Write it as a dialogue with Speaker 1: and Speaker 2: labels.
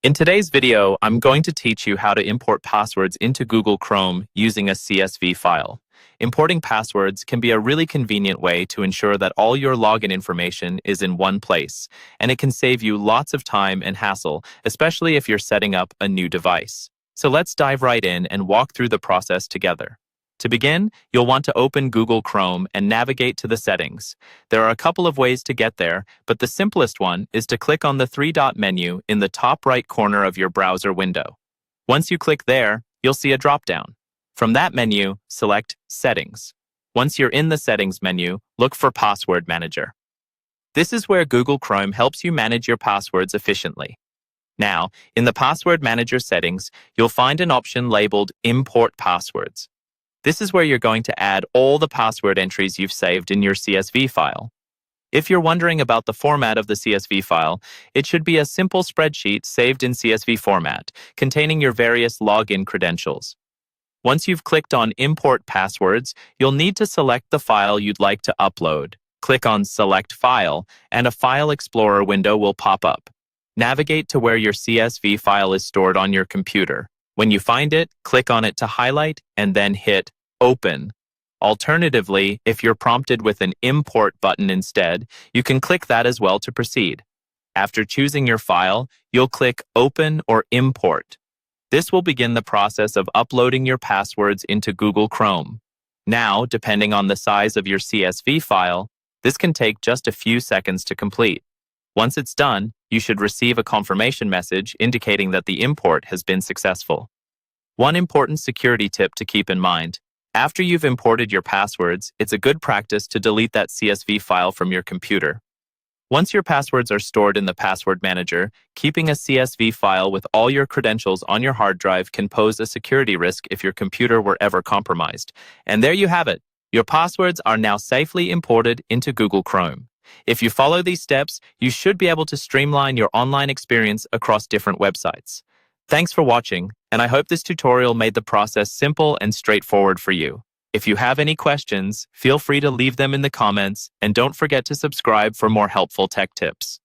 Speaker 1: In today's video, I'm going to teach you how to import passwords into Google Chrome using a CSV file. Importing passwords can be a really convenient way to ensure that all your login information is in one place, and it can save you lots of time and hassle, especially if you're setting up a new device. So let's dive right in and walk through the process together. To begin, you'll want to open Google Chrome and navigate to the settings. There are a couple of ways to get there, but the simplest one is to click on the three-dot menu in the top right corner of your browser window. Once you click there, you'll see a drop-down. From that menu, select Settings. Once you're in the Settings menu, look for Password Manager. This is where Google Chrome helps you manage your passwords efficiently. Now, in the Password Manager settings, you'll find an option labeled Import Passwords. This is where you're going to add all the password entries you've saved in your CSV file. If you're wondering about the format of the CSV file, it should be a simple spreadsheet saved in CSV format, containing your various login credentials. Once you've clicked on Import Passwords, you'll need to select the file you'd like to upload. Click on Select File, and a File Explorer window will pop up. Navigate to where your CSV file is stored on your computer. When you find it, click on it to highlight, and then hit Open. Alternatively, if you're prompted with an Import button instead, you can click that as well to proceed. After choosing your file, you'll click Open or Import. This will begin the process of uploading your passwords into Google Chrome. Now, depending on the size of your CSV file, this can take just a few seconds to complete. Once it's done, you should receive a confirmation message indicating that the import has been successful. One important security tip to keep in mind: after you've imported your passwords, it's a good practice to delete that CSV file from your computer. Once your passwords are stored in the Password Manager, keeping a CSV file with all your credentials on your hard drive can pose a security risk if your computer were ever compromised. And there you have it. Your passwords are now safely imported into Google Chrome. If you follow these steps, you should be able to streamline your online experience across different websites. Thanks for watching, and I hope this tutorial made the process simple and straightforward for you. If you have any questions, feel free to leave them in the comments, and don't forget to subscribe for more helpful tech tips.